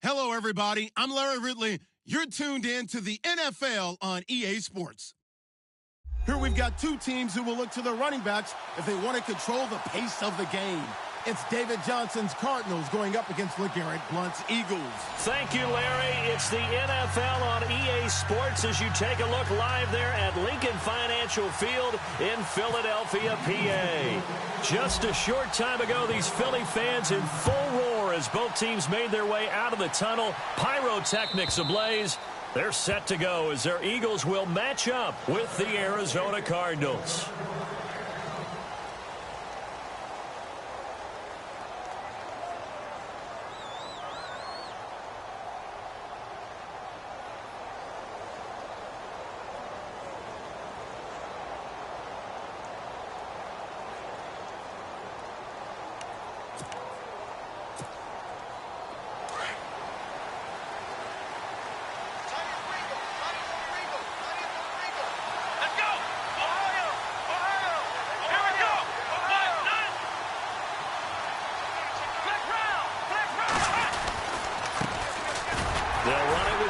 Hello, everybody. I'm Larry Ridley. You're tuned in to the NFL on EA Sports. Here we've got two teams who will look to their running backs if they want to control the pace of the game. It's David Johnson's Cardinals going up against LeGarrette Blount's Eagles. Thank you, Larry. It's the NFL on EA Sports as you take a look live there at Lincoln Financial Field in Philadelphia, PA. Just a short time ago, these Philly fans in full roar as both teams made their way out of the tunnel. Pyrotechnics ablaze. They're set to go as their Eagles will match up with the Arizona Cardinals.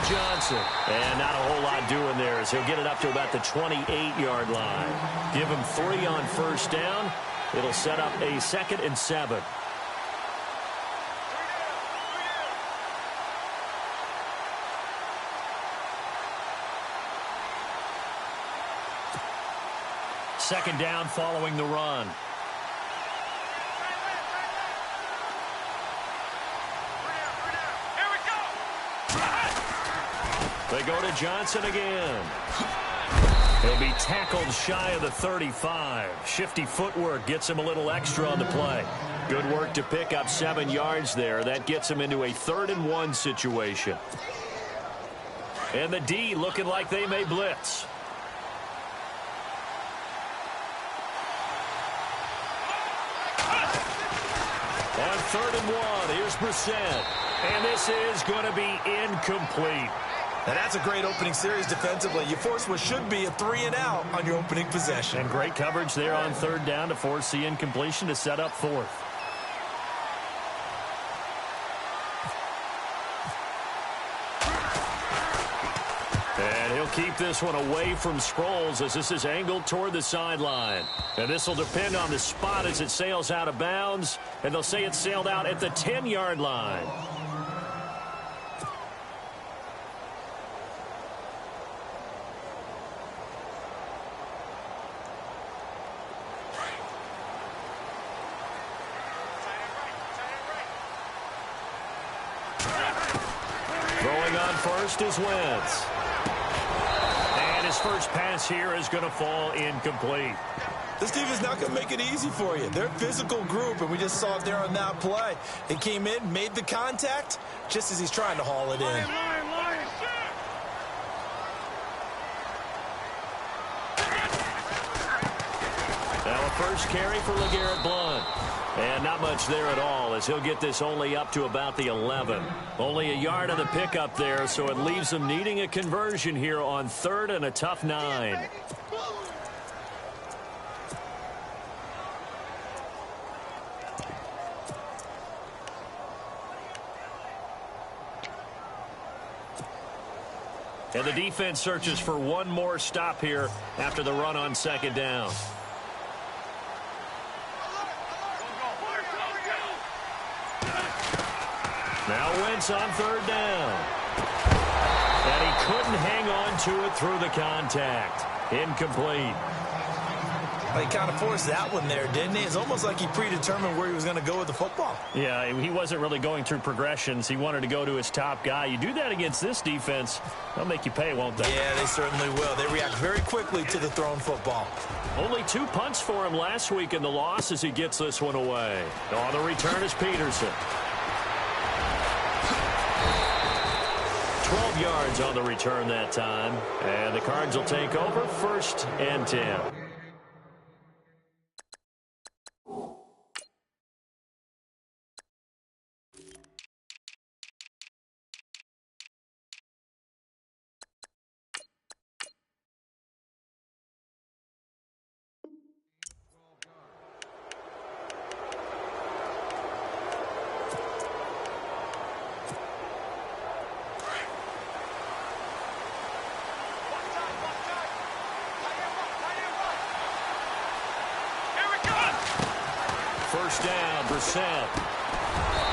Johnson. And not a whole lot doing there as he'll get it up to about the 28-yard line. Give him 3 on first down. It'll set up a 2nd and 7. Second down following the run. They go to Johnson again. He'll be tackled shy of the 35. Shifty footwork gets him a little extra on the play. Good work to pick up 7 yards there. That gets him into a 3rd and 1 situation. And the D looking like they may blitz. On 3rd and 1, here's Brissett. And this is going to be incomplete. And that's a great opening series defensively. You force what should be a 3-and-out on your opening possession. And great coverage there on 3rd down to force the incompletion to set up 4th. And he'll keep this one away from Sproles as this is angled toward the sideline. And this will depend on the spot as it sails out of bounds. And they'll say it sailed out at the 10-yard line. First is Wentz. And his first pass here is going to fall incomplete. This defense is not going to make it easy for you. They're a physical group, and we just saw it there on that play. It came in, made the contact, just as he's trying to haul it in. Now a first carry for LeGarrette Blount. And not much there at all as he'll get this only up to about the 11. Only a yard on the pickup there, so it leaves him needing a conversion here on 3rd and a tough 9. And the defense searches for one more stop here after the run on 2nd down. Now Wentz on 3rd down. And he couldn't hang on to it through the contact. Incomplete. Well, he kind of forced that one there, didn't he? It's almost like he predetermined where he was going to go with the football. Yeah, he wasn't really going through progressions. He wanted to go to his top guy. You do that against this defense, they'll make you pay, won't they? Yeah, they certainly will. They react very quickly to the thrown football. Only 2 punts for him last week in the loss as he gets this one away. On the return is Peterson. 12 yards on the return that time. And the Cards will take over 1st and 10. first down. Brissett.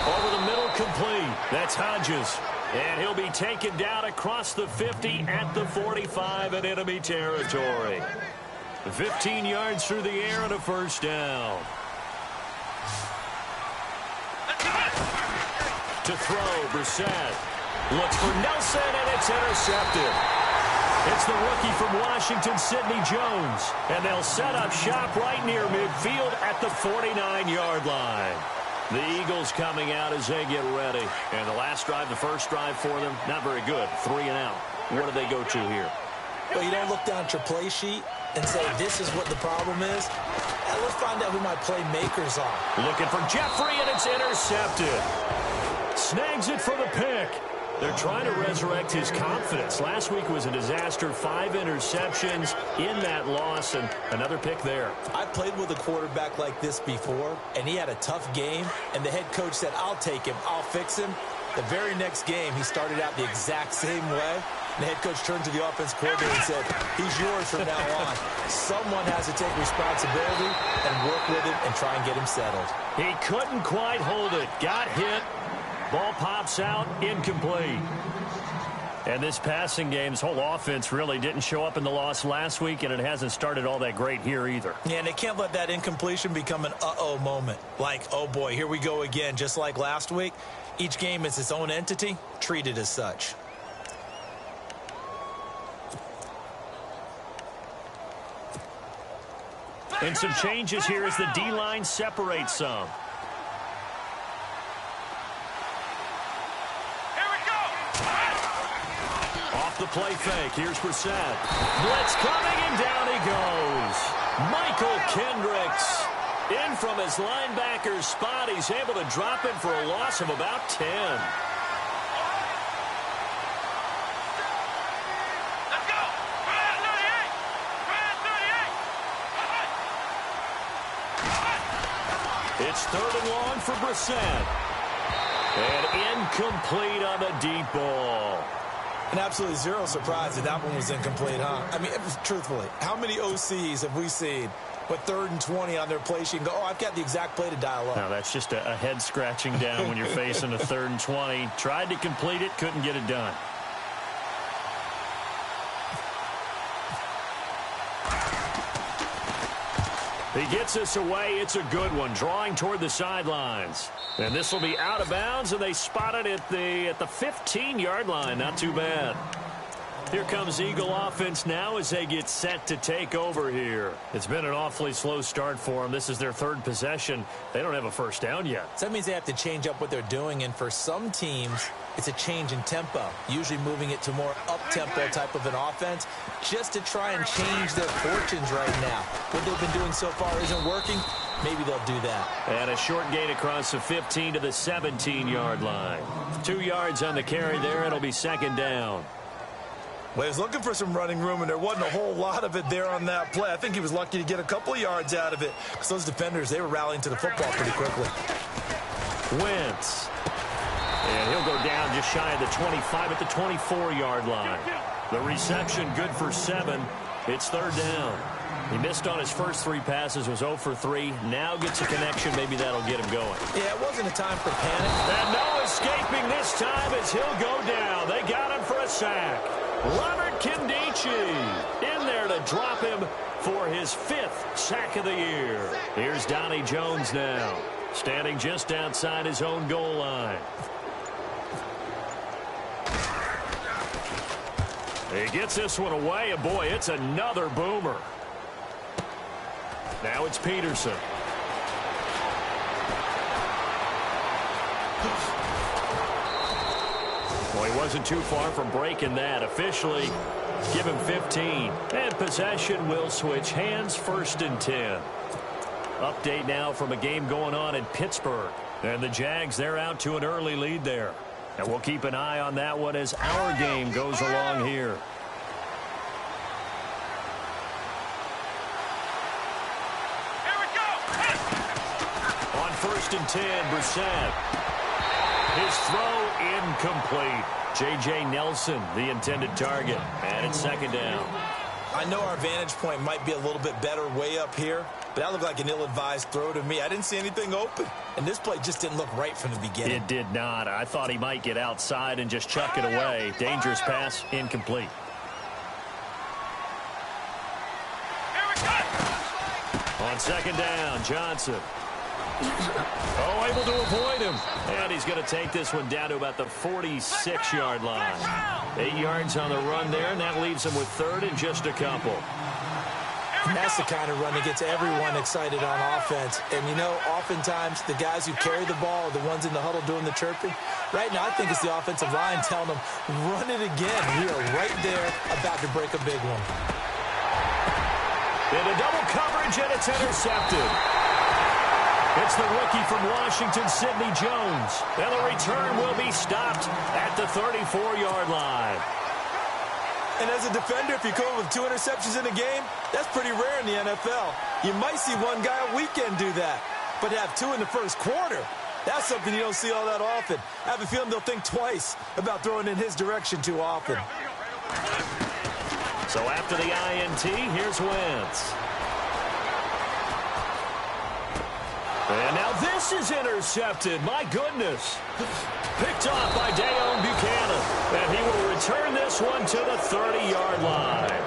Over the middle, complete. That's Hodges. And he'll be taken down across the 50 at the 45 in enemy territory. 15 yards through the air and a first down. To throw, Brissett. Looks for Nelson, and it's intercepted. It's the rookie from Washington, Sidney Jones. And they'll set up shop right near midfield at the 49-yard line. The Eagles coming out as they get ready. And the last drive, the first drive for them, not very good. 3 and out. What do they go to here? Well, you don't look down at your play sheet and say, this is what the problem is. Now let's find out who my playmakers are. Looking for Jeffrey, and it's intercepted. Snags it for the pick. They're trying to resurrect his confidence. Last week was a disaster. 5 interceptions in that loss, and another pick there. I've played with a quarterback like this before, and he had a tough game, and the head coach said, I'll take him, I'll fix him. The very next game, he started out the exact same way. And the head coach turned to the offense coordinator and said, he's yours from now on. Someone has to take responsibility and work with him and try and get him settled. He couldn't quite hold it. Got hit. Ball pops out, incomplete. And this passing game's whole offense really didn't show up in the loss last week, and it hasn't started all that great here either. Yeah, and they can't let that incompletion become an uh-oh moment. Like, oh boy, here we go again, just like last week. Each game is its own entity, treated as such. And some changes here as the D-line separates some. The play fake. Here's Brissett. Blitz coming, and down he goes. Michael Kendricks in from his linebacker's spot. He's able to drop it for a loss of about 10. Let's go. It's 3rd and long for Brissett. And incomplete on the deep ball. And absolutely zero surprise that that one was incomplete, huh? I mean, truthfully, how many OCs have we seen with 3rd and 20 on their play sheet and go, oh, I've got the exact play to dial up? Now, that's just a head scratching down when you're facing a 3rd and 20. Tried to complete it, couldn't get it done. He gets us away. It's a good one, drawing toward the sidelines. And this will be out of bounds, and they spot it at the 15-yard line. Not too bad. Here comes Eagle offense now as they get set to take over here. It's been an awfully slow start for them. This is their 3rd possession. They don't have a first down yet. So that means they have to change up what they're doing, and for some teams, it's a change in tempo, usually moving it to more up-tempo type of an offense just to try and change their fortunes right now. What they've been doing so far isn't working. Maybe they'll do that. And a short gain across the 15 to the 17-yard line. 2 yards on the carry there. It'll be 2nd down. Well, he was looking for some running room, and there wasn't a whole lot of it there on that play. I think he was lucky to get a couple of yards out of it because those defenders, they were rallying to the football pretty quickly. Wentz. And he'll go down just shy of the 25 at the 24-yard line. The reception good for 7. It's 3rd down. He missed on his first 3 passes, was 0 for 3. Now gets a connection. Maybe that'll get him going. Yeah, it wasn't a time for panic. And no escaping this time as he'll go down. They got him for a sack. Robert Kindici in there to drop him for his 5th sack of the year. Here's Donnie Jones now, standing just outside his own goal line. He gets this one away, and boy, it's another boomer. Now it's Peterson. Well, he wasn't too far from breaking that. Officially, give him 15. And possession will switch hands, 1st and 10. Update now from a game going on in Pittsburgh. And the Jags, they're out to an early lead there. And we'll keep an eye on that one as our game goes along here. On 1st and 10, Brissett. His throw incomplete. J.J. Nelson, the intended target. And it's 2nd down. I know our vantage point might be a little bit better way up here, but that looked like an ill-advised throw to me. I didn't see anything open, and this play just didn't look right from the beginning. It did not. I thought he might get outside and just chuck it away. Dangerous pass, incomplete. On second down, Johnson. Oh, able to avoid him. And he's going to take this one down to about the 46-yard line. 8 yards on the run there, and that leaves him with third and just a couple. And that's the kind of run that gets everyone excited on offense. And, you know, oftentimes the guys who carry the ball are the ones in the huddle doing the chirping. Right now, I think it's the offensive line telling them, run it again. We are right there about to break a big one. Into double coverage, and it's intercepted. It's the rookie from Washington, Sidney Jones. And the return will be stopped at the 34-yard line. And as a defender, if you come up with 2 interceptions in a game, that's pretty rare in the NFL. You might see one guy a weekend do that. But to have 2 in the first quarter, that's something you don't see all that often. I have a feeling they'll think twice about throwing in his direction too often. So after the INT, here's Wentz. And now this is intercepted. My goodness. Picked off by Dayon Buchanan. And he will return this one to the 30-yard line.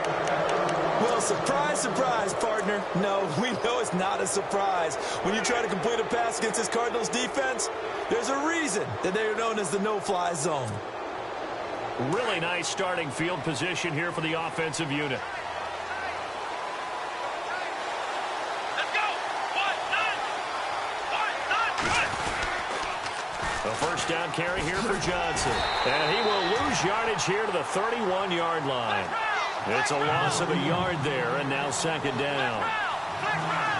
Well, surprise, surprise, partner. No, we know it's not a surprise. When you try to complete a pass against this Cardinals defense, there's a reason that they are known as the no-fly zone. Really nice starting field position here for the offensive unit. A first down carry here for Johnson. And he will lose yardage here to the 31-yard line. It's a loss of a yard there, and now second down.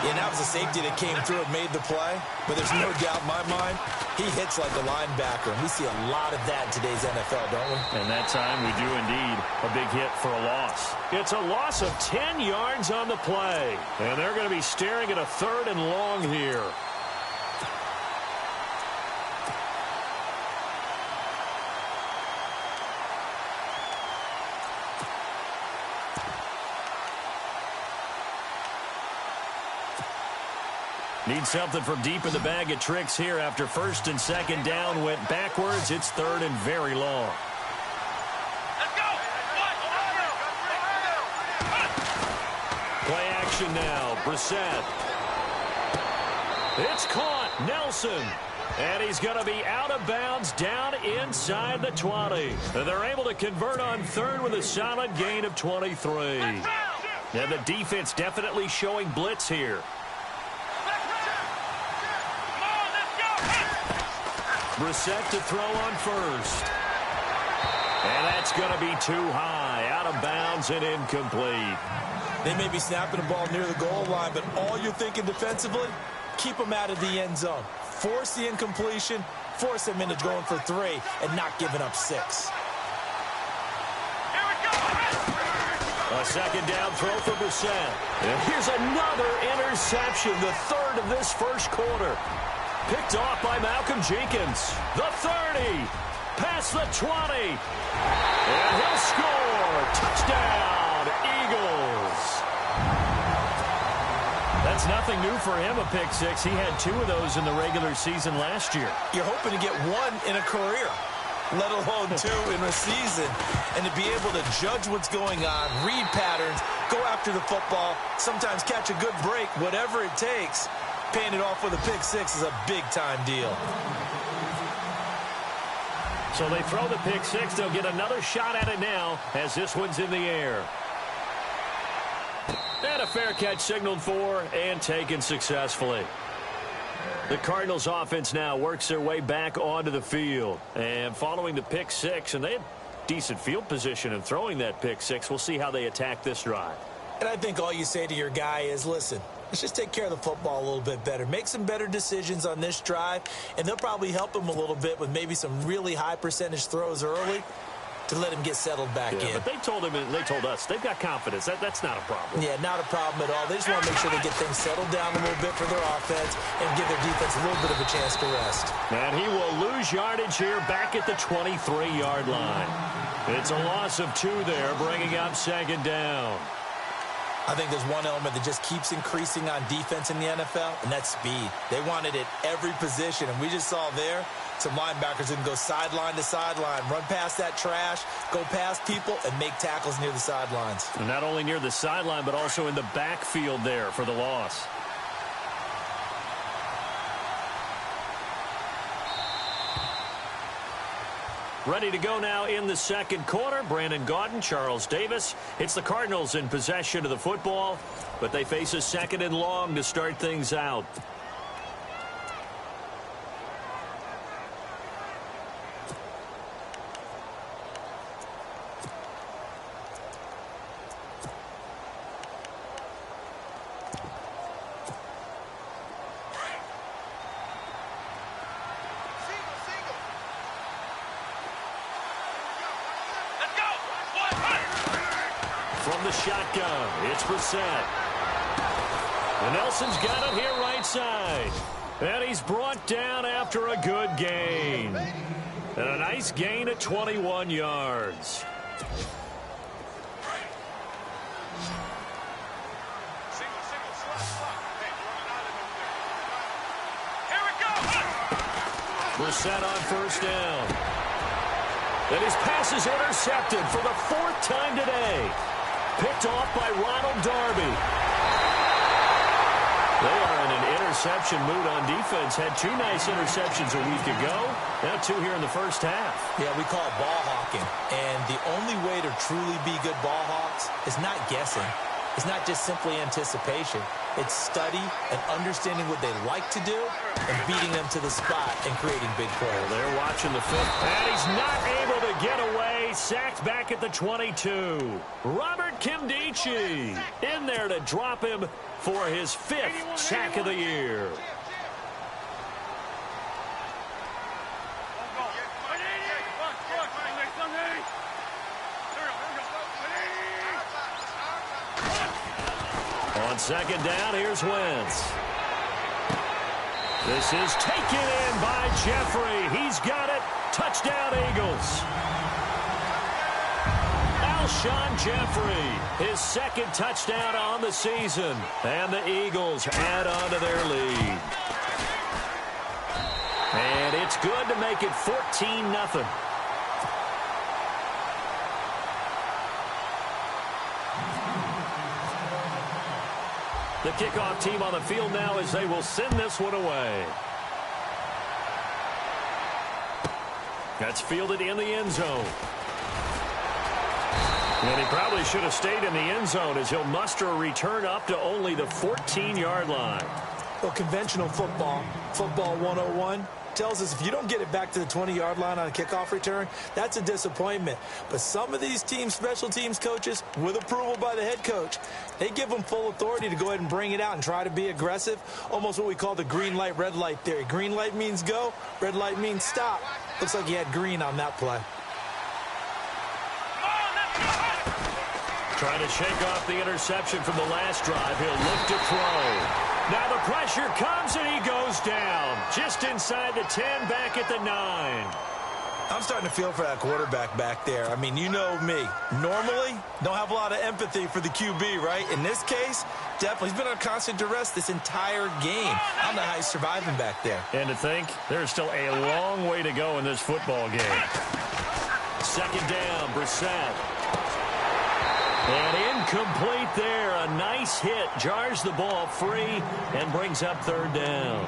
Yeah, that was a safety that came through and made the play. But there's no doubt in my mind, he hits like a linebacker. And we see a lot of that in today's NFL, don't we? And that time we do indeed. A big hit for a loss. It's a loss of 10 yards on the play. And they're going to be staring at a third and long here. Need something from deep in the bag of tricks here after first and second down went backwards. It's third and very long. Let's go. Play action now. Brissett. It's caught. Nelson. And he's going to be out of bounds down inside the 20. They're able to convert on third with a solid gain of 23. And the defense definitely showing blitz here. Brissett to throw on first. And that's going to be too high. Out of bounds and incomplete. They may be snapping the ball near the goal line, but all you're thinking defensively, keep them out of the end zone. Force the incompletion, force them into going for 3, and not giving up 6. A second down throw for Brissett. And here's another interception, the third of this first quarter. Picked off by Malcolm Jenkins. The 30. Past the 20. And he'll score. Touchdown, Eagles. That's nothing new for him, a pick 6. He had 2 of those in the regular season last year. You're hoping to get 1 in a career, let alone 2 in a season. And to be able to judge what's going on, read patterns, go after the football, sometimes catch a good break, whatever it takes. Paying it off with a pick 6 is a big-time deal. So they throw the pick 6. They'll get another shot at it now as this one's in the air. And a fair catch signaled for and taken successfully. The Cardinals offense now works their way back onto the field. And following the pick 6, and they had decent field position in throwing that pick 6. We'll see how they attack this drive. And I think all you say to your guy is, listen, let's just take care of the football a little bit better. Make some better decisions on this drive, and they'll probably help him a little bit with maybe some really high percentage throws early to let him get settled back in. But they told him, and they told us, they've got confidence. That's not a problem. Yeah, not a problem at all. They just want to make sure they get things settled down a little bit for their offense and give their defense a little bit of a chance to rest. And he will lose yardage here back at the 23-yard line. It's a loss of 2 there, bringing up second down. I think there's one element that just keeps increasing on defense in the NFL, and that's speed. They want it at every position, and we just saw there some linebackers who can go sideline to sideline, run past that trash, go past people, and make tackles near the sidelines. And not only near the sideline, but also in the backfield there for the loss. Ready to go now in the second quarter. Brandon Gaudin, Charles Davis. It's the Cardinals in possession of the football, but they face a second and long to start things out. From the shotgun, it's Brissett. And Nelson's got it here right side. And he's brought down after a good gain. And a nice gain at 21 yards. Brissett on first down. And his pass is intercepted for the fourth time today. Picked off by Ronald Darby. They are in an interception mood on defense. Had two nice interceptions a week ago. Now two here in the first half. Yeah, we call it ball hawking. And the only way to truly be good ball hawks is not guessing. It's not just simply anticipation. It's study and understanding what they like to do and beating them to the spot and creating big plays. Well, they're watching the fifth. And he's not able to get away. Sacked back at the 22. Robert Kimdichie in there to drop him for his fifth sack of the year. On second down, here's Wentz. This is taken in by Jeffrey. He's got it. Touchdown, Eagles. Alshon Jeffrey, his second touchdown on the season. And the Eagles add on to their lead. And it's good to make it 14-0. The kickoff team on the field now as they will send this one away. That's fielded in the end zone. And he probably should have stayed in the end zone as he'll muster a return up to only the 14-yard line. Well, conventional football, football 101, tells us if you don't get it back to the 20-yard line on a kickoff return, that's a disappointment. But some of these teams, special teams coaches, with approval by the head coach, they give them full authority to go ahead and bring it out and try to be aggressive, almost what we call the green light, red light theory. Green light means go, red light means stop. Looks like he had green on that play. Trying to shake off the interception from the last drive. He'll look to throw. Now the pressure comes and he goes down. Just inside the 10, back at the 9. I'm starting to feel for that quarterback back there. I mean, you know me. Normally, don't have a lot of empathy for the QB, right? In this case, definitely. He's been on constant duress this entire game. I don't know how he's surviving back there. And to think, there's still a long way to go in this football game. Second down, Brissett. And incomplete there. A nice hit. Jars the ball free and brings up third down.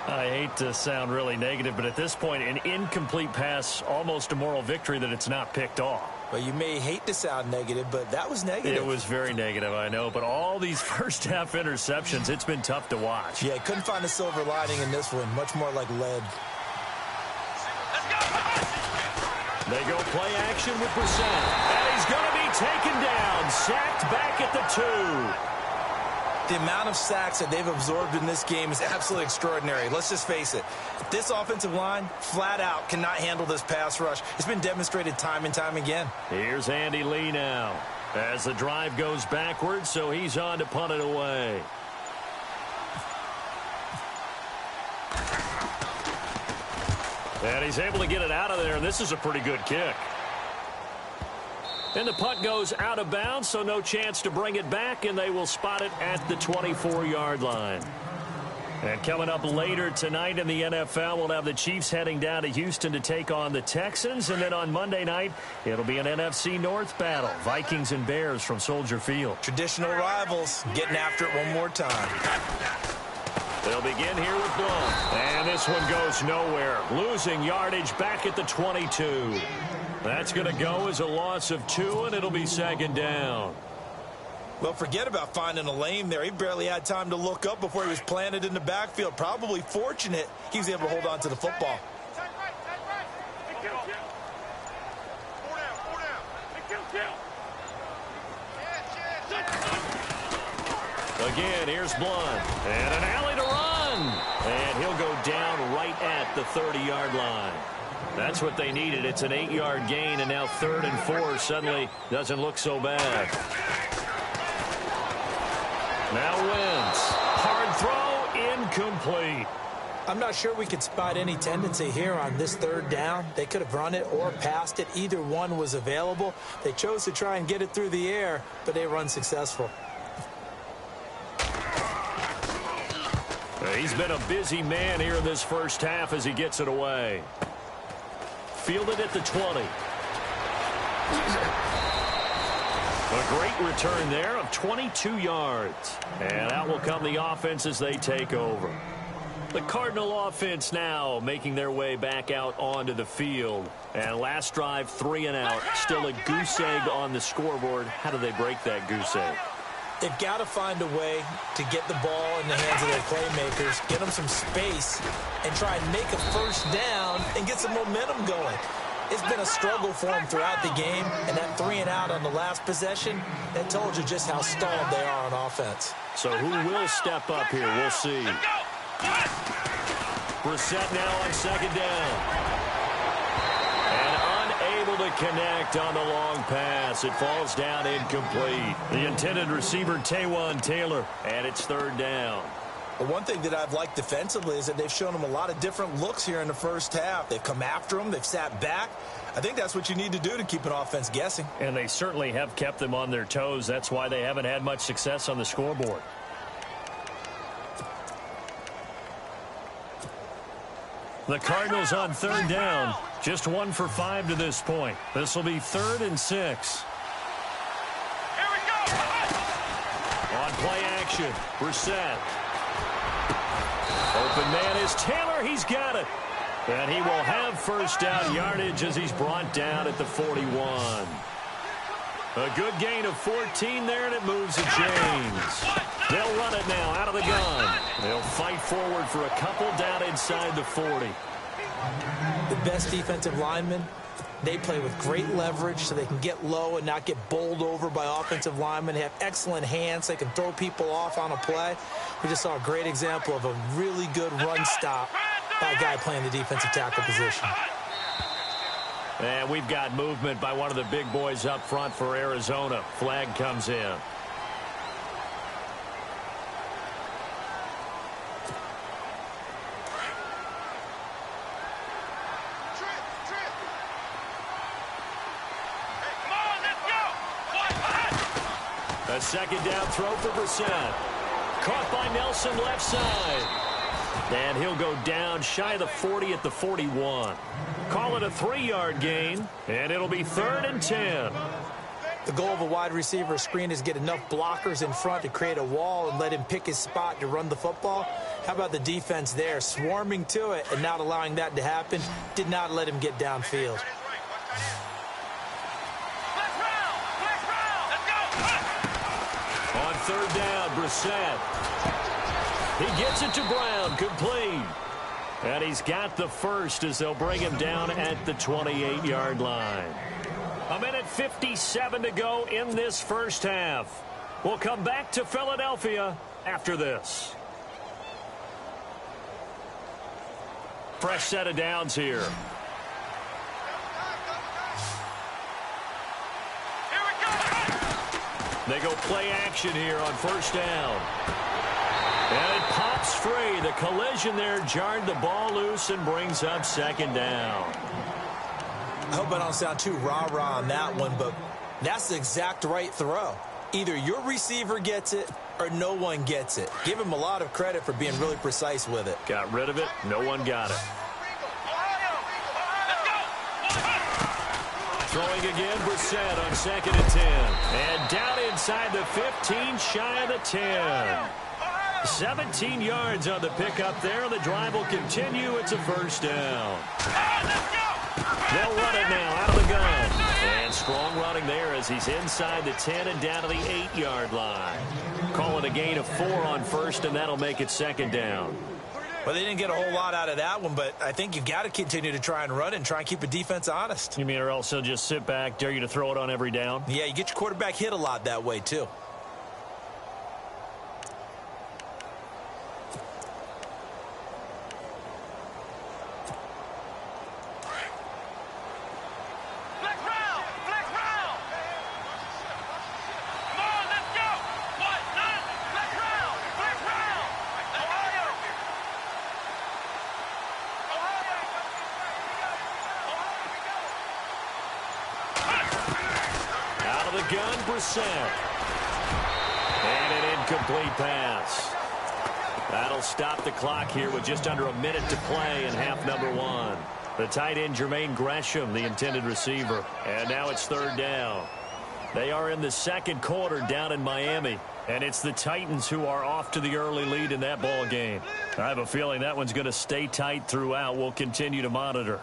I hate to sound really negative, but at this point, an incomplete pass, almost a moral victory that it's not picked off. Well, you may hate to sound negative, but that was negative. It was very negative, I know. But all these first-half interceptions, it's been tough to watch. Yeah, couldn't find a silver lining in this one. Much more like lead. They go play action with Brissett. And he's going to be taken down. Sacked back at the 2. The amount of sacks that they've absorbed in this game is absolutely extraordinary. Let's just face it. This offensive line, flat out, cannot handle this pass rush. It's been demonstrated time and time again. Here's Andy Lee now as the drive goes backwards, so he's on to punt it away. And he's able to get it out of there, and this is a pretty good kick. And the punt goes out of bounds, so no chance to bring it back, and they will spot it at the 24-yard line. And coming up later tonight in the NFL, we'll have the Chiefs heading down to Houston to take on the Texans. And then on Monday night, it'll be an NFC North battle. Vikings and Bears from Soldier Field. Traditional rivals getting after it one more time. They'll begin here with Blunt. And this one goes nowhere. Losing yardage back at the 22. That's going to go as a loss of 2, and it'll be second down. Well, forget about finding a lane there. He barely had time to look up before he was planted in the backfield. Probably fortunate he was able to hold on to the football. Again, here's Blunt. And an alley to run. And he'll go down right at the 30-yard line. That's what they needed. It's an 8-yard gain, and now 3rd and 4 suddenly doesn't look so bad. Now Wentz. Hard throw, incomplete. I'm not sure we could spot any tendency here on this 3rd down. They could have run it or passed it. Either one was available. They chose to try and get it through the air, but they were unsuccessful. He's been a busy man here in this first half as he gets it away. Fielded at the 20. A great return there of 22 yards. And out will come the offense as they take over. The Cardinal offense now making their way back out onto the field. And last drive, 3 and out. Still a goose egg on the scoreboard. How do they break that goose egg? They've got to find a way to get the ball in the hands of their playmakers, get them some space, and try and make a first down and get some momentum going. It's been a struggle for them throughout the game, and that 3 and out on the last possession, that told you just how stalled they are on offense. So who will step up here? We'll see. Brissett now on second down. And unable to connect on the long pass. It falls down incomplete. The intended receiver, Taywan Taylor, and it's 3rd down. But one thing that I've liked defensively is that they've shown them a lot of different looks here in the first half. They've come after them. They've sat back. I think that's what you need to do to keep an offense guessing. And they certainly have kept them on their toes. That's why they haven't had much success on the scoreboard. The Cardinals on 3rd down. Just 1 for 5 to this point. This will be 3rd and 6. Here we go. On play action, Brissett. Open man is Taylor. He's got it. And he will have first down yardage as he's brought down at the 41. A good gain of 14 there, and it moves the chains. They'll run it now out of the gun. They'll fight forward for a couple down inside the 40. The best defensive linemen, they play with great leverage so they can get low and not get bowled over by offensive linemen. They have excellent hands. They can throw people off on a play. We just saw a great example of a really good run stop by a guy playing the defensive tackle position. And we've got movement by one of the big boys up front for Arizona. Flag comes in. A second down throw for Brissett. Caught by Nelson left side. And he'll go down shy of the 40 at the 41. Call it a 3-yard gain, and it'll be 3rd and 10. The goal of a wide receiver screen is get enough blockers in front to create a wall and let him pick his spot to run the football. How about the defense there, swarming to it and not allowing that to happen? Did not let him get downfield. On 3rd down, Brissett. He gets it to Brown, complete. And he's got the first as they'll bring him down at the 28-yard line. 1:57 to go in this first half. We'll come back to Philadelphia after this. Fresh set of downs here. They go play action here on 1st down. And it pops free. The collision there jarred the ball loose and brings up 2nd down. I hope I don't sound too rah-rah on that one, but That's the exact right throw. Either your receiver gets it or no one gets it. Give him a lot of credit for being really precise with it. Got rid of it. No one got it. Throwing again, Brissett on 2nd and 10. And down inside the 15, shy of the 10. 17 yards on the pickup there. The drive will continue. It's a first down. They'll run it now out of the gun. And strong running there as he's inside the 10 and down to the 8-yard line. Call it a gain of 4 on first, and that'll make it 2nd down. Well, they didn't get a whole lot out of that one, but I think you've got to continue to try and run and try and keep the defense honest. You mean or else he'll just sit back, dare you to throw it on every down? Yeah, you get your quarterback hit a lot that way, too. Gun, Brissett. And an incomplete pass. That'll stop the clock here with just under a minute to play in half number 1. The tight end, Jermaine Gresham, the intended receiver. And now it's 3rd down. They are in the 2nd quarter down in Miami. And it's the Titans who are off to the early lead in that ball game. I have a feeling that one's going to stay tight throughout. We'll continue to monitor.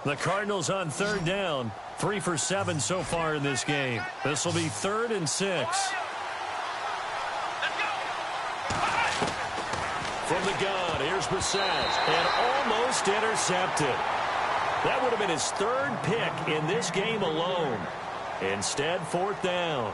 The Cardinals on 3rd down. 3 for 7 so far in this game. This will be 3rd and 6. From the gun, here's Brissett. And almost intercepted. That would have been his 3rd pick in this game alone. Instead, 4th down.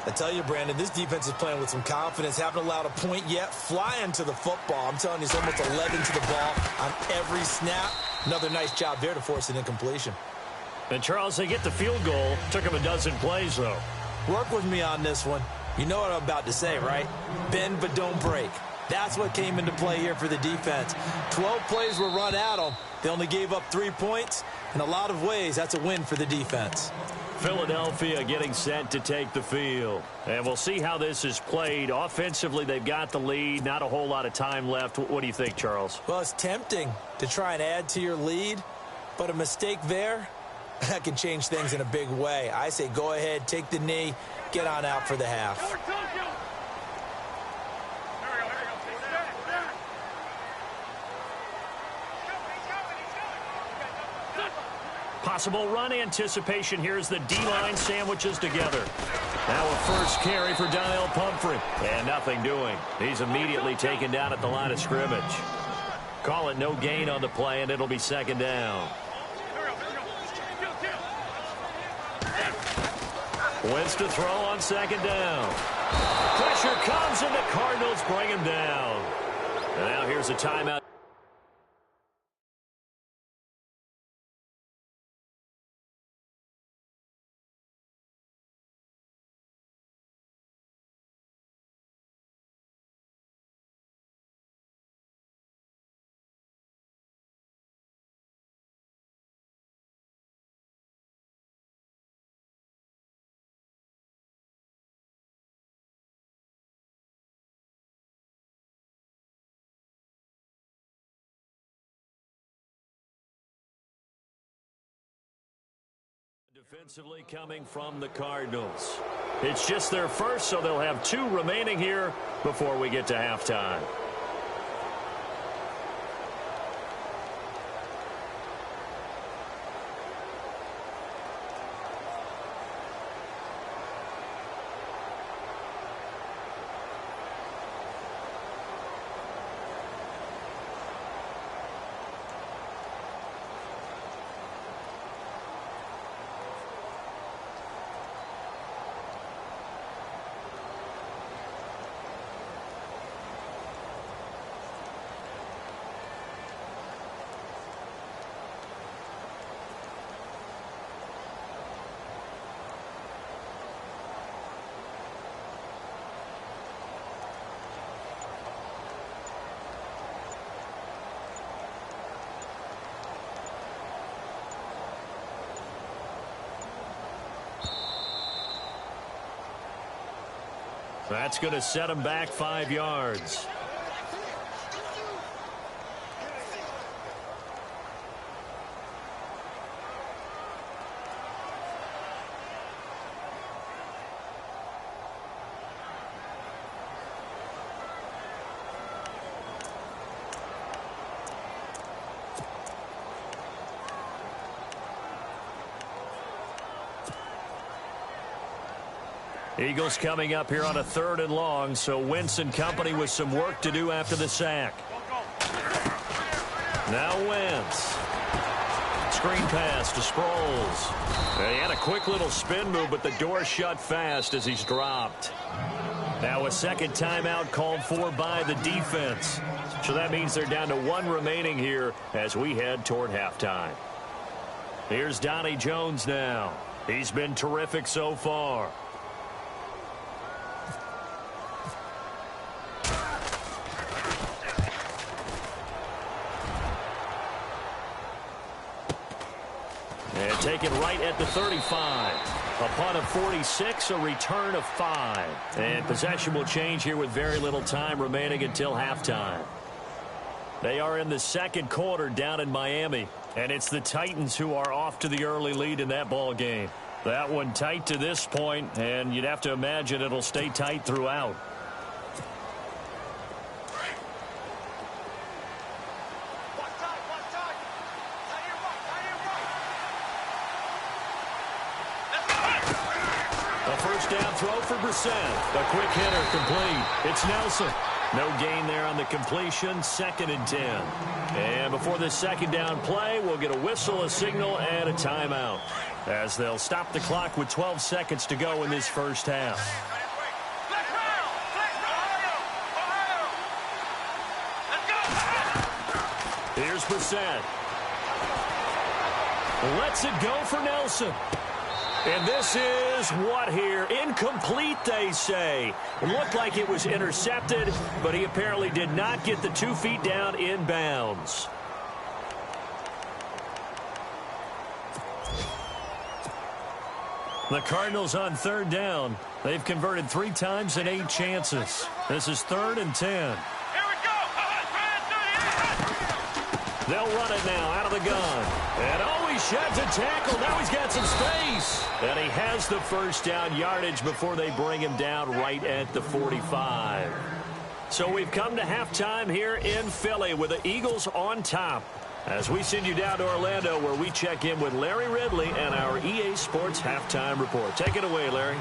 I tell you, Brandon, this defense is playing with some confidence. Haven't allowed a point yet. Flying to the football. I'm telling you, it's almost 11 to the ball on every snap. Another nice job there to force an incompletion. And, Charles, they get the field goal. Took him a dozen plays, though. Work with me on this one. You know what I'm about to say, right? Bend but don't break. That's what came into play here for the defense. 12 plays were run at them. They only gave up 3 points. In a lot of ways, that's a win for the defense. Philadelphia getting set to take the field. And we'll see how this is played. Offensively, they've got the lead. Not a whole lot of time left. What do you think, Charles? Well, it's tempting to try and add to your lead, but a mistake there, that can change things in a big way. I say go ahead, take the knee, get on out for the half. Possible run anticipation. Here's the D-line sandwiches together. Now a first carry for Donnell Pumphrey. And nothing doing. He's immediately taken down at the line of scrimmage. Call it no gain on the play, and it'll be 2nd down. Wentz to throw on 2nd down. Pressure comes, and the Cardinals bring him down. And now here's a timeout. Defensively coming from the Cardinals. It's just their first, so they'll have 2 remaining here before we get to halftime. That's going to set him back 5 yards. Eagles coming up here on a 3rd and long, so Wentz and company with some work to do after the sack. Now Wentz. Screen pass to Sproles. He had a quick little spin move, but the door shut fast as he's dropped. Now a second timeout called for by the defense. So that means they're down to 1 remaining here as we head toward halftime. Here's Donnie Jones now. He's been terrific so far. And taken right at the 35. A punt of 46, a return of 5. And possession will change here with very little time remaining until halftime. They are in the 2nd quarter down in Miami. And it's the Titans who are off to the early lead in that ball game. That one tight to this point, and you'd have to imagine it'll stay tight throughout. Down throw for Brissett. A quick hitter complete. It's Nelson. No gain there on the completion. 2nd and 10. And before this 2nd down play, we'll get a whistle, a signal, and a timeout, as they'll stop the clock with 12 seconds to go in this first half. Here's Brissett. Lets it go for Nelson. And this is what here? Incomplete, they say. It looked like it was intercepted, but he apparently did not get the 2 feet down in bounds. The Cardinals on 3rd down. They've converted 3 times in 8 chances. This is 3rd and 10. They'll run it now out of the gun. And he sheds a tackle. Now he's got some space. And he has the first down yardage before they bring him down right at the 45. So we've come to halftime here in Philly with the Eagles on top, as we send you down to Orlando, where we check in with Larry Ridley and our EA Sports Halftime Report. Take it away, Larry.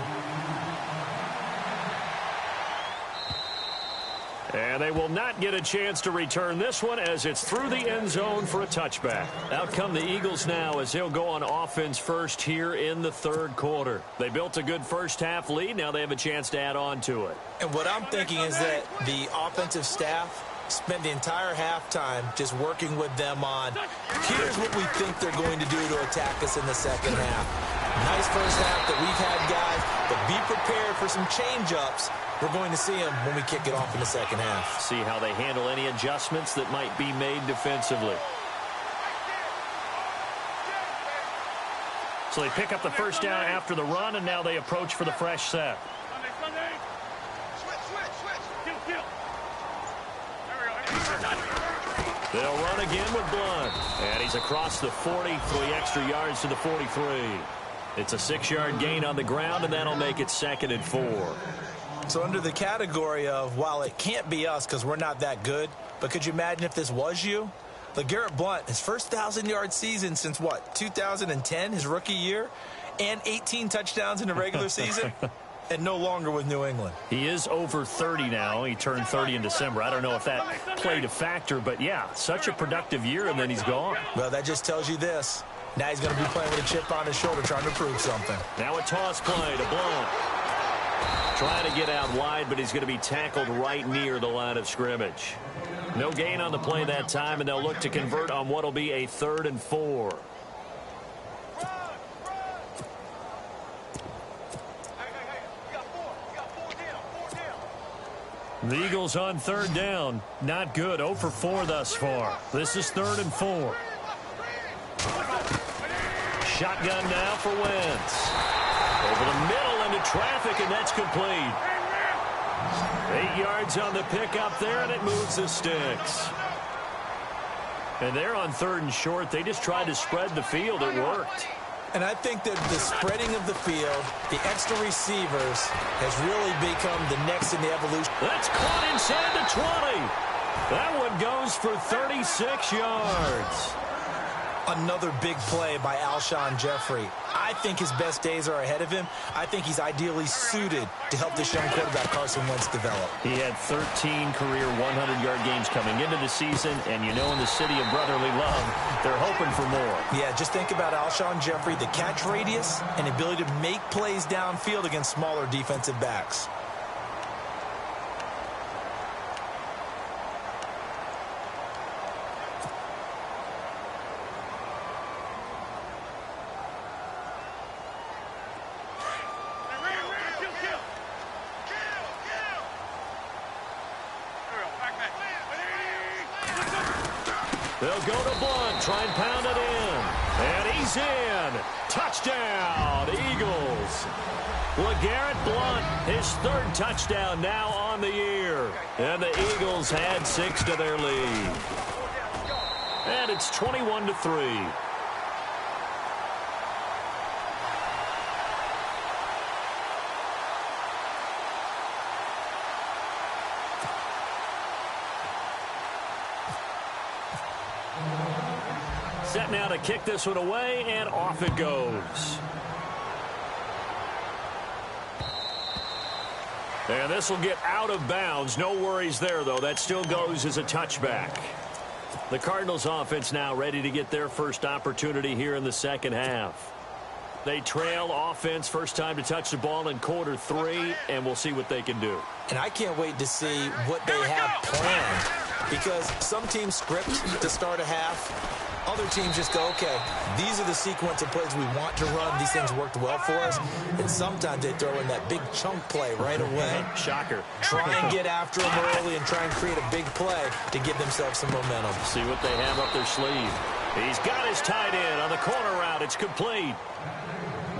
And they will not get a chance to return this one, as it's through the end zone for a touchback. Out come the Eagles now, as they'll go on offense first here in the 3rd quarter. They built a good first half lead. Now they have a chance to add on to it. And what I'm thinking is that the offensive staff spent the entire halftime just working with them on, here's what we think they're going to do to attack us in the 2nd half. Nice first half that we've had, guys, but be prepared for some change-ups. We're going to see them when we kick it off in the 2nd half. See how they handle any adjustments that might be made defensively. So they pick up the first down after the run, and now they approach for the fresh set. They'll run again with Blunt. And he's across the 40, 3 extra yards to the 43. It's a 6-yard gain on the ground, and that'll make it 2nd and 4. So under the category of, while it can't be us because we're not that good, but could you imagine if this was you? LeGarrette Blunt, his first 1,000-yard season since, what, 2010, his rookie year, and 18 touchdowns in the regular season, and no longer with New England. He is over 30 now. He turned 30 in December. I don't know if that played a factor, but, yeah, such a productive year, and then he's gone. Well, that just tells you this. Now he's going to be playing with a chip on his shoulder trying to prove something. Now a toss play to Blunt. Trying to get out wide, but he's going to be tackled right near the line of scrimmage. No gain on the play that time, and they'll look to convert on what will be a 3rd and 4. The Eagles on 3rd down. Not good. 0 for 4 thus far. This is 3rd and 4. Shotgun now for Wentz. Over the middle into traffic, and that's complete. 8 yards on the pickup there, and it moves the sticks. And they're on 3rd and short. They just tried to spread the field. It worked. And I think that the spreading of the field, the extra receivers, has really become the next in the evolution. That's caught inside the 20. That one goes for 36 yards. Another big play by Alshon Jeffrey. I think his best days are ahead of him. I think he's ideally suited to help this young quarterback Carson Wentz develop. He had 13 career 100-yard games coming into the season, and you know in the city of brotherly love, they're hoping for more. Yeah, just think about Alshon Jeffrey, the catch radius and ability to make plays downfield against smaller defensive backs. They'll go to Blunt, try and pound it in. And he's in. Touchdown, Eagles. LeGarrette Blunt, his 3rd touchdown now on the year. And the Eagles had 6 to their lead. And it's 21-3. Set now to kick this one away, and off it goes. And this will get out of bounds. No worries there, though. That still goes as a touchback. The Cardinals offense now ready to get their first opportunity here in the second half. They trail offense, first time to touch the ball in quarter 3, and we'll see what they can do. And I can't wait to see what they have planned, because some teams script to start a half. Other teams just go, okay, these are the sequence of plays we want to run. These things worked well for us. And sometimes they throw in that big chunk play right away. Shocker. Try and get after them early and try and create a big play to give themselves some momentum. See what they have up their sleeve. He's got his tight end on the corner route. It's complete.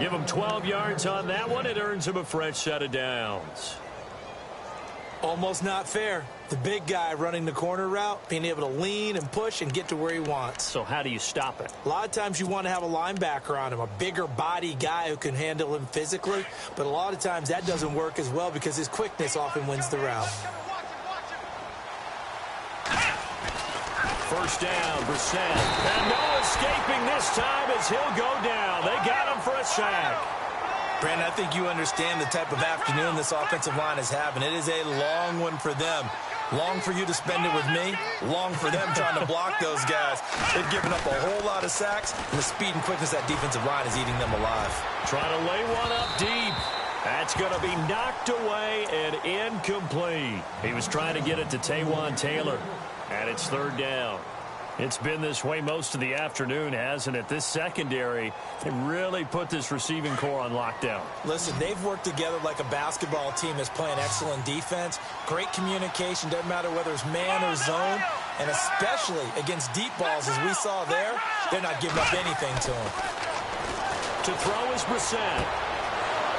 Give him 12 yards on that one. It earns him a fresh set of downs. Almost not fair. The big guy running the corner route, being able to lean and push and get to where he wants. So how do you stop it? A lot of times you want to have a linebacker on him, a bigger body guy who can handle him physically. But a lot of times that doesn't work as well because his quickness often wins the route. First down, Brissett. And no escaping this time as he'll go down. They got him for a sack. Brandon, I think you understand the type of afternoon this offensive line is having. It is a long one for them. Long for you to spend it with me. Long for them trying to block those guys. They've given up a whole lot of sacks, and the speed and quickness of that defensive line is eating them alive. Trying to lay one up deep. That's going to be knocked away and incomplete. He was trying to get it to Taywan Taylor, and it's 3rd down. It's been this way most of the afternoon, hasn't it? This secondary, they really put this receiving core on lockdown. Listen, they've worked together like a basketball team that's playing excellent defense. Great communication, doesn't matter whether it's man or zone. And especially against deep balls, as we saw there, they're not giving up anything to them. To throw is Brissett.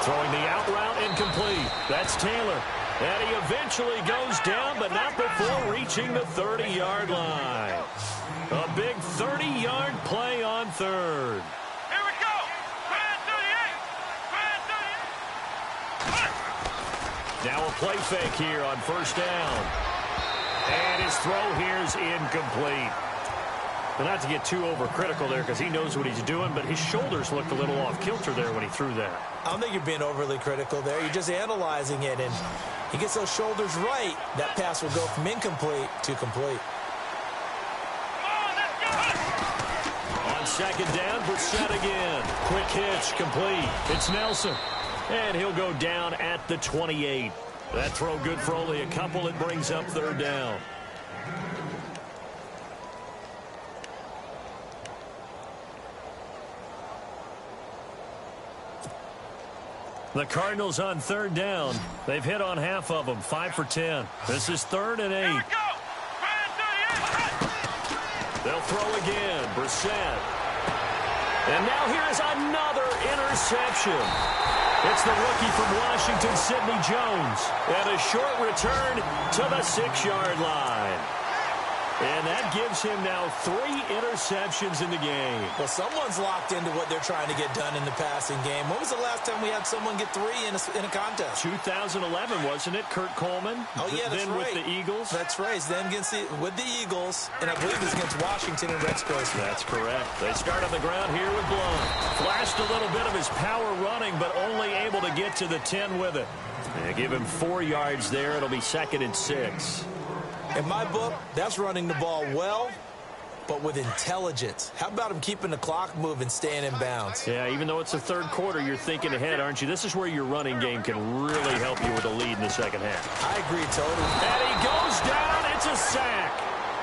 Throwing the out route incomplete. That's Taylor. And he eventually goes down, but not before reaching the 30-yard line. A big 30-yard play on 3rd. Here we go. Plan 38. Now a play fake here on 1st down. And his throw here is incomplete. But not to get too overcritical there because he knows what he's doing, but his shoulders looked a little off kilter there when he threw that. I don't think you're being overly critical there. You're just analyzing it, and he gets those shoulders right. That pass will go from incomplete to complete. On 2nd down, Brissett again. Quick hitch, complete. It's Nelson. And he'll go down at the 28. That throw good for only a couple. It brings up 3rd down. The Cardinals on 3rd down. They've hit on half of them, 5 for 10. This is 3rd and 8. They'll throw again. Brissett. And now here's another interception. It's the rookie from Washington, Sidney Jones. And a short return to the 6-yard line. And that gives him now 3 interceptions in the game. Well, someone's locked into what they're trying to get done in the passing game. When was the last time we had someone get 3 in a contest? 2011, wasn't it? Kurt Coleman. Oh, yeah, that's then right. with the Eagles. That's right. Then with the Eagles, and I believe it's against Washington and Rex Grossman. That's correct. They start on the ground here with Blunt. Flashed a little bit of his power running, but only able to get to the 10 with it. They give him 4 yards there. It'll be 2nd and 6. In my book, that's running the ball well, but with intelligence. How about him keeping the clock moving, staying in bounds? Yeah, even though it's the 3rd quarter, you're thinking ahead, aren't you? This is where your running game can really help you with a lead in the 2nd half. I agree totally. And he goes down. It's a sack.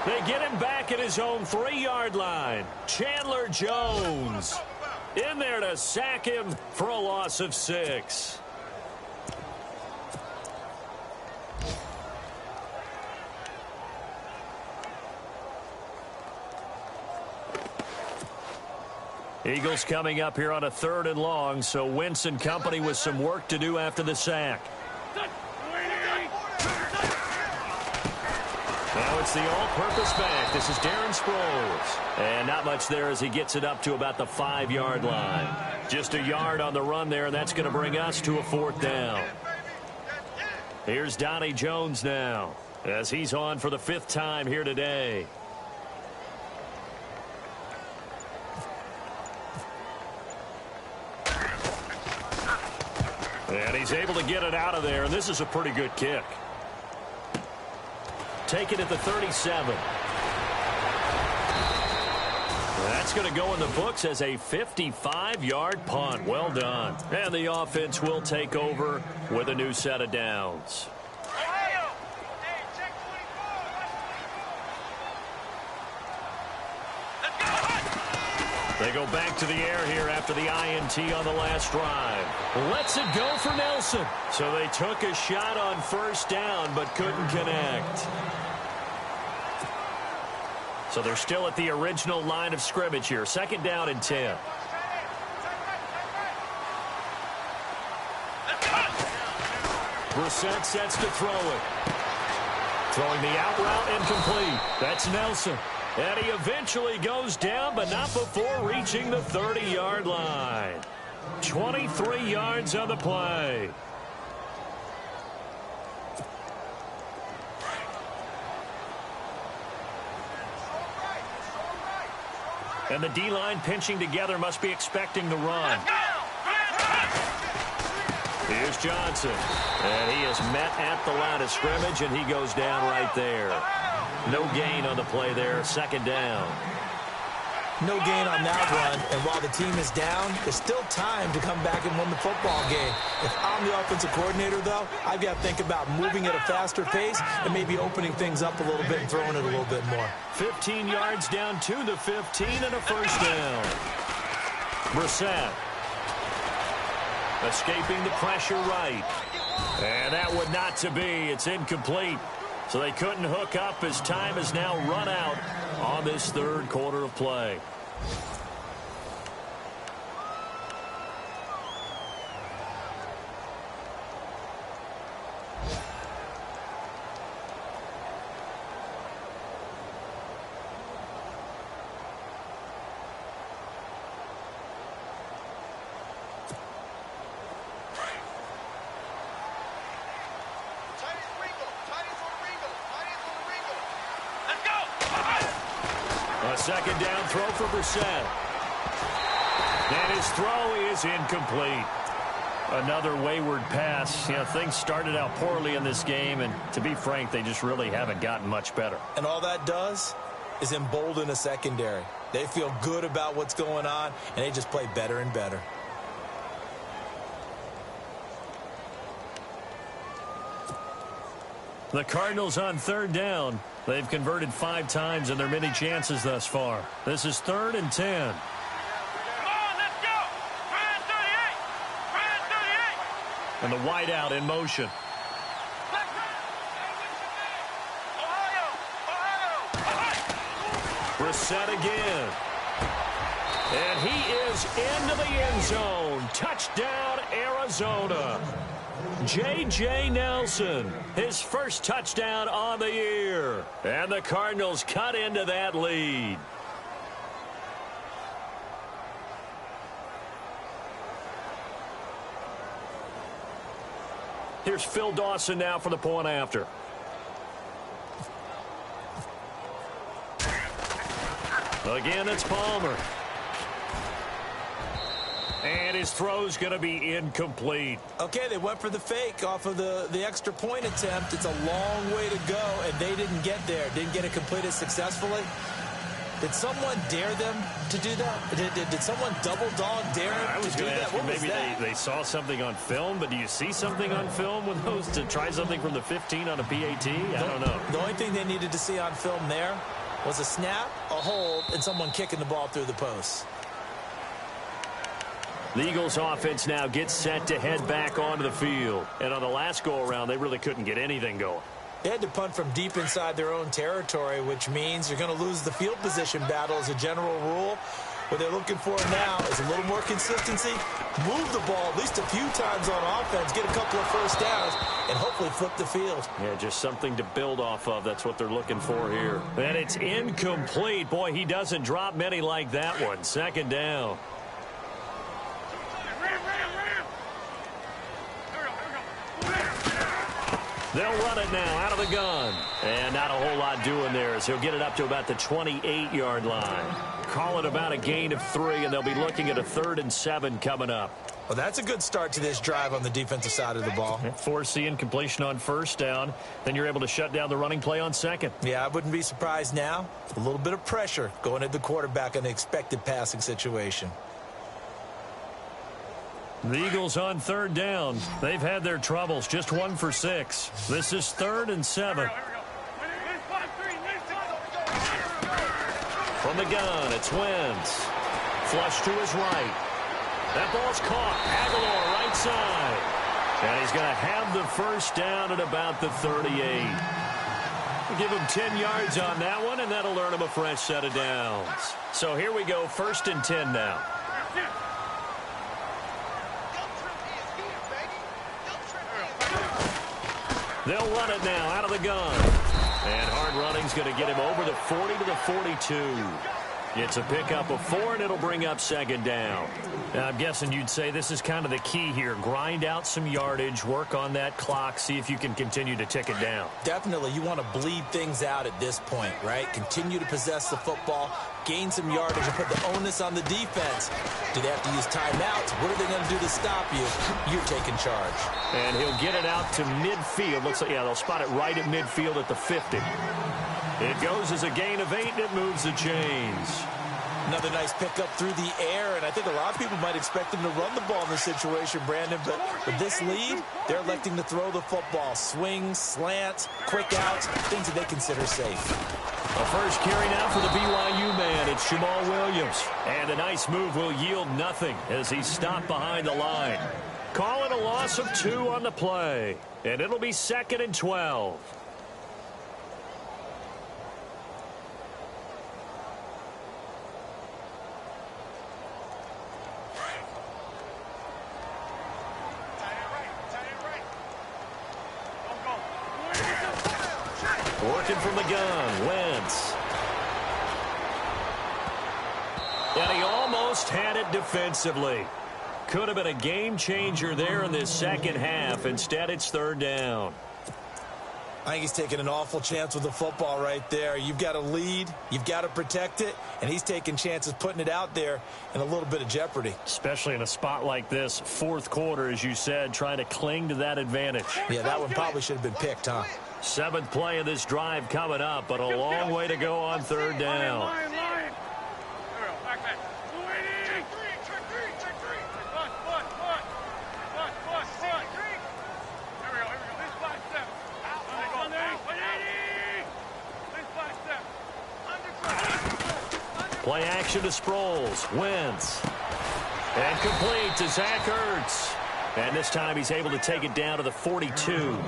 They get him back at his own 3-yard line. Chandler Jones in there to sack him for a loss of 6. Eagles coming up here on a 3rd and long, so Wentz and company with some work to do after the sack. Now it's the all-purpose back. This is Darren Sproles. And not much there as he gets it up to about the 5-yard line. Just a yard on the run there, and that's going to bring us to a 4th down. Here's Donnie Jones now as he's on for the 5th time here today. And he's able to get it out of there, and this is a pretty good kick. Take it at the 37. That's going to go in the books as a 55-yard punt. Well done. And the offense will take over with a new set of downs. They go back to the air here after the INT on the last drive. Lets it go for Nelson. So they took a shot on 1st down but couldn't connect. So they're still at the original line of scrimmage here. 2nd down and 10. Brissett sets to throw it. Throwing the out route incomplete. That's Nelson. And he eventually goes down, but not before reaching the 30-yard line. 23 yards on the play. And the D-line pinching together must be expecting the run. Here's Johnson. And he is met at the line of scrimmage, and he goes down right there. No gain on the play there, 2nd down. No gain on that run, and while the team is down, there's still time to come back and win the football game. If I'm the offensive coordinator, though, I've got to think about moving at a faster pace and maybe opening things up a little bit and throwing it a little bit more. 15 yards down to the 15 and a 1st down. Brissett escaping the pressure right. And that would not to be. It's incomplete. So they couldn't hook up as time has now run out on this 3rd quarter of play. A 2nd down throw for Brissett. And his throw is incomplete. Another wayward pass. You know, things started out poorly in this game, and to be frank, they just really haven't gotten much better. And all that does is embolden a secondary. They feel good about what's going on, and they just play better and better. The Cardinals on 3rd down. They've converted 5 times in their many chances thus far. This is 3rd and 10. Come on, let's go. Brand 38. Brand 38. And the wideout in motion. Ohio. Brissett again. And he is into the end zone. Touchdown, Arizona. J.J. Nelson, his first touchdown on the year. And the Cardinals cut into that lead. Here's Phil Dawson now for the point after. Again, it's Palmer. And his throw's going to be incomplete. Okay, they went for the fake off of the extra point attempt. It's a long way to go, and they didn't get there. Didn't get it completed successfully. Did someone dare them to do that? Did someone double dog dare them to do that? What was that? Maybe they saw something on film, but do you see something on film with those to try something from the 15 on a PAT? I don't know. The only thing they needed to see on film there was a snap, a hold, and someone kicking the ball through the post. The Eagles offense now gets set to head back onto the field. And on the last go-around, they really couldn't get anything going. They had to punt from deep inside their own territory, which means you're going to lose the field position battle as a general rule. What they're looking for now is a little more consistency, move the ball at least a few times on offense, get a couple of first downs, and hopefully flip the field. Yeah, just something to build off of. That's what they're looking for here. And it's incomplete. Boy, he doesn't drop many like that one. Second down. They'll run it now out of the gun. And not a whole lot doing there as he'll get it up to about the 28-yard line. Call it about a gain of 3, and they'll be looking at a 3rd and 7 coming up. Well, that's a good start to this drive on the defensive side of the ball. Force the incompletion on first down. Then you're able to shut down the running play on second. Yeah, I wouldn't be surprised now. A little bit of pressure going at the quarterback in the expected passing situation. The Eagles on 3rd down. They've had their troubles. Just 1 for 6. This is 3rd and 7. From the gun, it's Wentz. Flush to his right. That ball's caught. Aguilar right side. And he's going to have the first down at about the 38. Give him 10 yards on that one, and that'll earn him a fresh set of downs. So here we go, 1st and 10 now. They'll run it now out of the gun. And hard running's going to get him over the 40 to the 42. It's a pickup of 4, and it'll bring up 2nd down. Now, I'm guessing you'd say this is kind of the key here. Grind out some yardage, work on that clock, see if you can continue to tick it down. Definitely. You want to bleed things out at this point, right? Continue to possess the football, gain some yardage, and put the onus on the defense. Do they have to use timeouts? What are they going to do to stop you? You're taking charge. And he'll get it out to midfield. Looks like, yeah, they'll spot it right at midfield at the 50. It goes as a gain of 8, and it moves the chains. Another nice pickup through the air, and I think a lot of people might expect him to run the ball in this situation, Brandon, but with this lead, they're electing to throw the football. Swings, slants, quick outs, things that they consider safe. A first carry now for the BYU man. It's Jamal Williams. And a nice move will yield nothing as he's stopped behind the line. Call it a loss of 2 on the play. And it'll be 2nd and 12. Working from the gun, Wentz. And he almost had it defensively. Could have been a game changer there in this second half. Instead, it's 3rd down. I think he's taking an awful chance with the football right there. You've got a lead, you've got to protect it, and he's taking chances putting it out there in a little bit of jeopardy. Especially in a spot like this, 4th quarter, as you said, trying to cling to that advantage. Yeah, that one probably should have been picked, huh? 7th play of this drive coming up, but a long way to go on 3rd down. Play action to Sproles. Wentz. And complete to Zach Ertz. And this time he's able to take it down to the 42.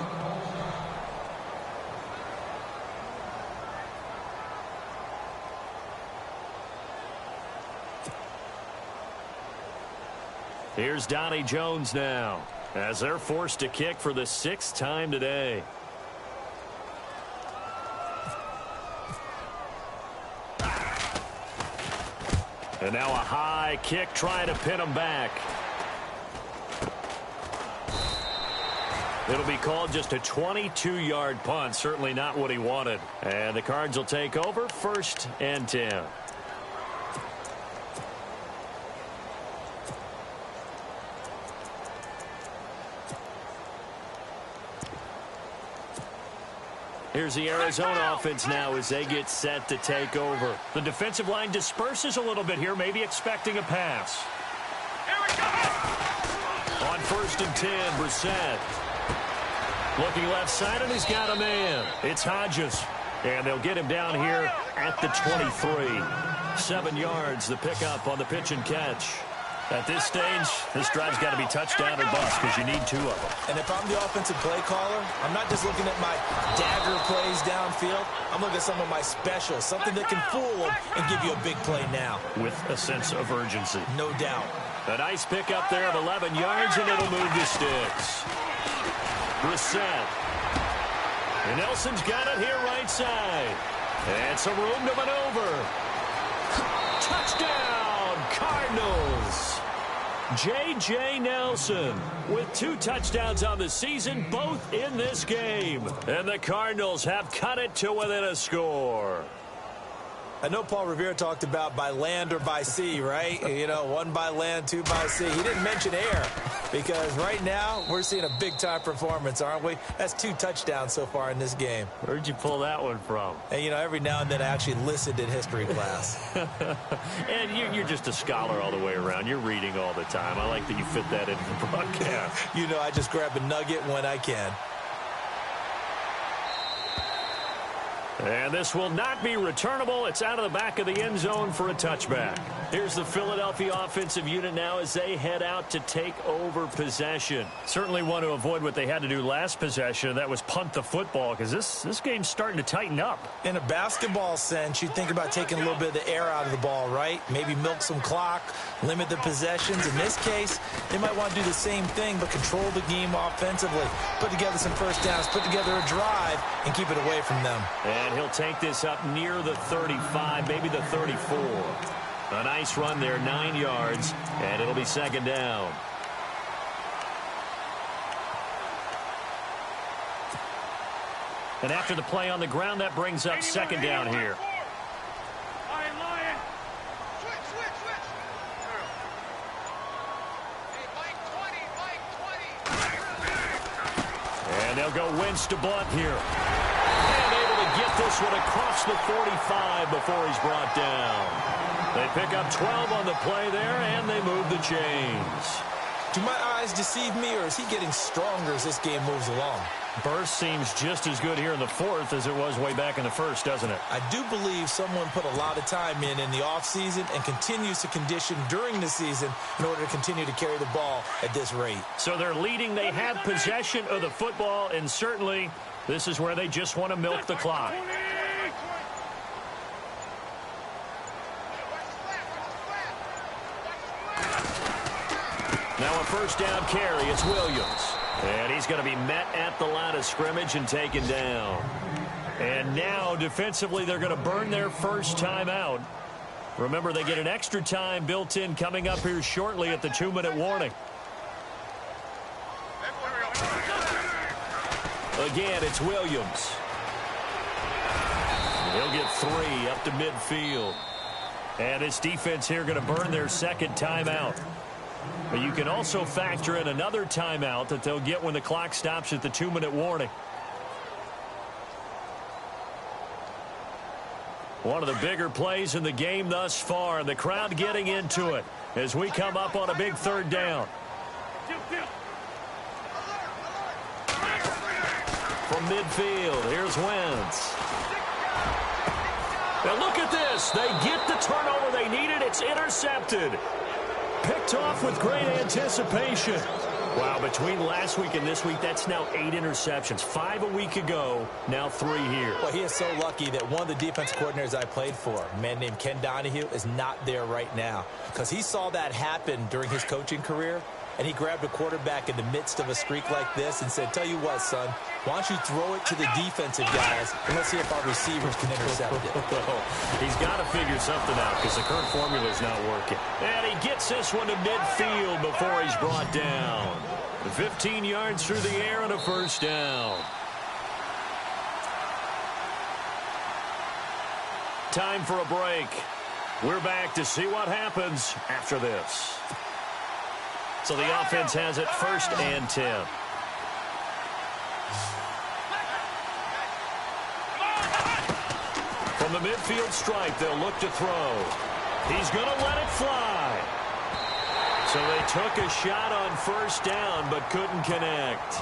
Here's Donnie Jones now, as they're forced to kick for the 6th time today. And now a high kick trying to pin him back. It'll be called just a 22-yard punt. Certainly not what he wanted. And the Cards will take over, 1st and 10. Here's the Arizona offense now as they get set to take over. The defensive line disperses a little bit here, maybe expecting a pass. Here we go. On 1st and 10, Brissett. Looking left side, and he's got a man. It's Hodges. And they'll get him down here at the 23. 7 yards, the pickup on the pitch and catch. At this stage, this drive's got to be touchdown or bust because you need 2 of them. And if I'm the offensive play caller, I'm not just looking at my dagger plays downfield. I'm looking at some of my specials, something that can fool them and give you a big play now. With a sense of urgency. No doubt. A nice pickup there of 11 yards, and it'll move the sticks. Brissett. And Nelson's got it here right side. And some room to maneuver. Touchdown, Cardinals. J.J. Nelson with 2 touchdowns on the season, both in this game. And the Cardinals have cut it to within a score. I know Paul Revere talked about by land or by sea, right? You know, 1 by land, 2 by sea. He didn't mention air because right now we're seeing a big-time performance, aren't we? That's 2 touchdowns so far in this game. Where'd you pull that one from? And, you know, every now and then I actually listened in history class. And you're just a scholar all the way around. You're reading all the time. I like that you fit that into the broadcast. You know, I just grab a nugget when I can. And this will not be returnable. It's out of the back of the end zone for a touchback. Here's the Philadelphia offensive unit now as they head out to take over possession. Certainly want to avoid what they had to do last possession. That was punt the football because this game's starting to tighten up. In a basketball sense, you think about taking a little bit of the air out of the ball, right? Maybe milk some clock, limit the possessions. In this case, they might want to do the same thing but control the game offensively. Put together some first downs, put together a drive, and keep it away from them. And he'll take this up near the 35, maybe the 34. A nice run there, 9 yards, and it'll be 2nd down. And after the play on the ground, that brings up 2nd down here. Lion. Switch. Hey, Mike 20. And they'll go Wentz to Blunt here. And able to get this one across the 45 before he's brought down. They pick up 12 on the play there, and they move the chains. Do my eyes deceive me, or is he getting stronger as this game moves along? Burst seems just as good here in the 4th as it was way back in the 1st, doesn't it? I do believe someone put a lot of time in the offseason and continues to condition during the season in order to continue to carry the ball at this rate. So they're leading. They have possession of the football, and certainly this is where they just want to milk the clock. Now a 1st down carry. It's Williams. And he's going to be met at the line of scrimmage and taken down. And now defensively they're going to burn their first timeout. Remember, they get an extra time built in coming up here shortly at the 2-minute warning. Again, it's Williams. He'll get 3 up to midfield. And this defense here going to burn their 2nd timeout. But you can also factor in another timeout that they'll get when the clock stops at the 2-minute warning. One of the bigger plays in the game thus far, and the crowd getting into it as we come up on a big 3rd down. From midfield, here's Wentz. Now look at this. They get the turnover they needed. It's intercepted. Picked off with great anticipation. Wow, between last week and this week, that's now 8 interceptions. 5 a week ago, now 3 here. Well, he is so lucky that one of the defense coordinators I played for, a man named Ken Donahue, is not there right now. Because he saw that happen during his coaching career, and he grabbed a quarterback in the midst of a streak like this and said, tell you what, son, why don't you throw it to the defensive guys, and let's see if our receivers can intercept it. He's got to figure something out because the current formula is not working. And he gets this one to midfield before he's brought down. 15 yards through the air and a first down. Time for a break. We're back to see what happens after this. So the offense has it 1st and 10. From the midfield stripe, they'll look to throw. He's going to let it fly. So they took a shot on first down but couldn't connect.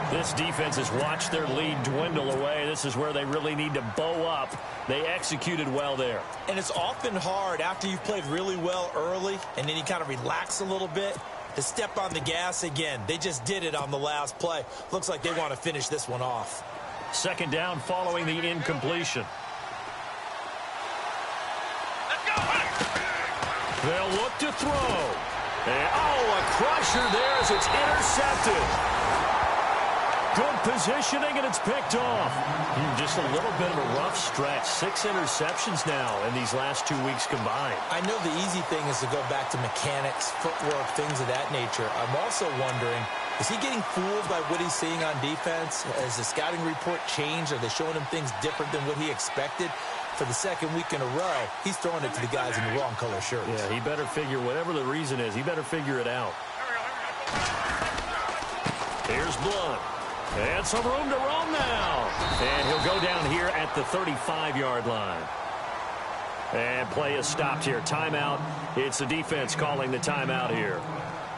This defense has watched their lead dwindle away. This is where they really need to bow up. They executed well there. And it's often hard after you've played really well early and then you kind of relax a little bit to step on the gas again. They just did it on the last play. Looks like they want to finish this one off. 2nd down following the incompletion. They'll look to throw. And, a crusher there as it's intercepted. Good positioning, and it's picked off. Just a little bit of a rough stretch. 6 interceptions now in these last 2 weeks combined. I know the easy thing is to go back to mechanics, footwork, things of that nature. I'm also wondering, is he getting fooled by what he's seeing on defense? Has the scouting report changed? Are they showing him things different than what he expected? For the 2nd week in a row, he's throwing it to the guys in the wrong color shirts. Yeah, he better figure, whatever the reason is, he better figure it out. Here's Blunt. And some room to roam now. And he'll go down here at the 35-yard line. And play is stopped here. Timeout. It's the defense calling the timeout here.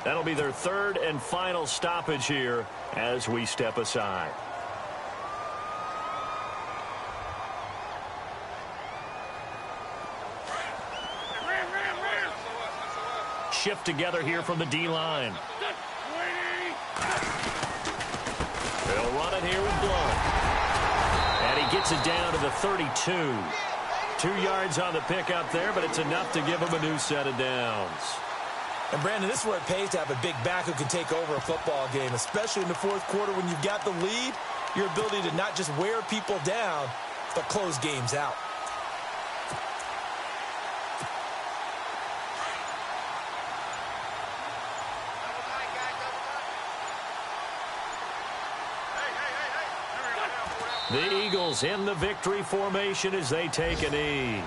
That'll be their 3rd and final stoppage here as we step aside. Shift together here from the D-line. They'll run it here with Blunt. And he gets it down to the 32. 2 yards on the pickup there, but it's enough to give him a new set of downs. And, Brandon, this is where it pays to have a big back who can take over a football game, especially in the 4th quarter when you've got the lead, your ability to not just wear people down, but close games out. The Eagles in the victory formation as they take a knee.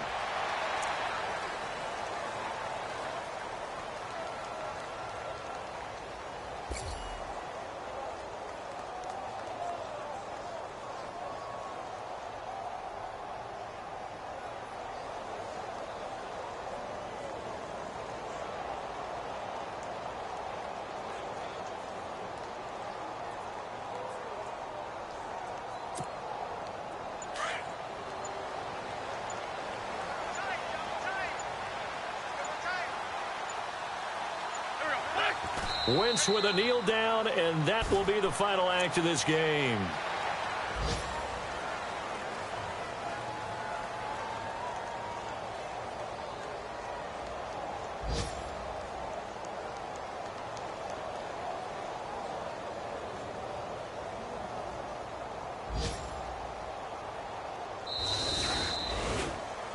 Wentz with a kneel down, and that will be the final act of this game.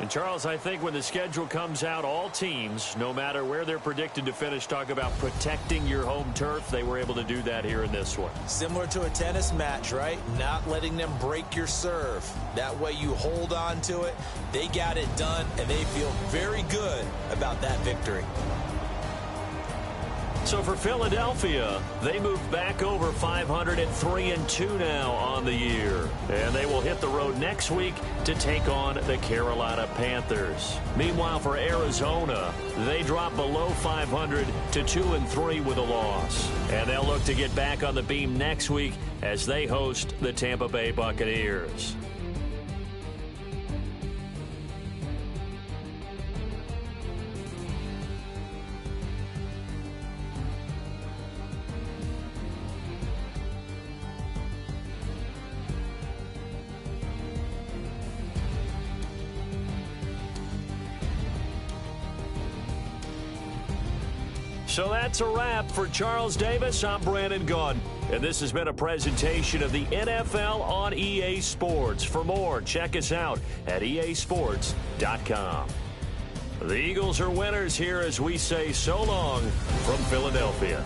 And Charles, I think when the schedule comes out, all teams, no matter where they're predicted to finish, talk about protecting your home turf. They were able to do that here in this one. Similar to a tennis match, right? Not letting them break your serve. That way you hold on to it. They got it done, and they feel very good about that victory. So for Philadelphia, they move back over 500 at 3-2 now on the year. And they will hit the road next week to take on the Carolina Panthers. Meanwhile, for Arizona, they drop below 500 to 2-3 with a loss. And they'll look to get back on the beam next week as they host the Tampa Bay Buccaneers. So that's a wrap for Charles Davis. I'm Brandon Gaudin, and this has been a presentation of the NFL on EA Sports. For more, check us out at easports.com. The Eagles are winners here as we say so long from Philadelphia.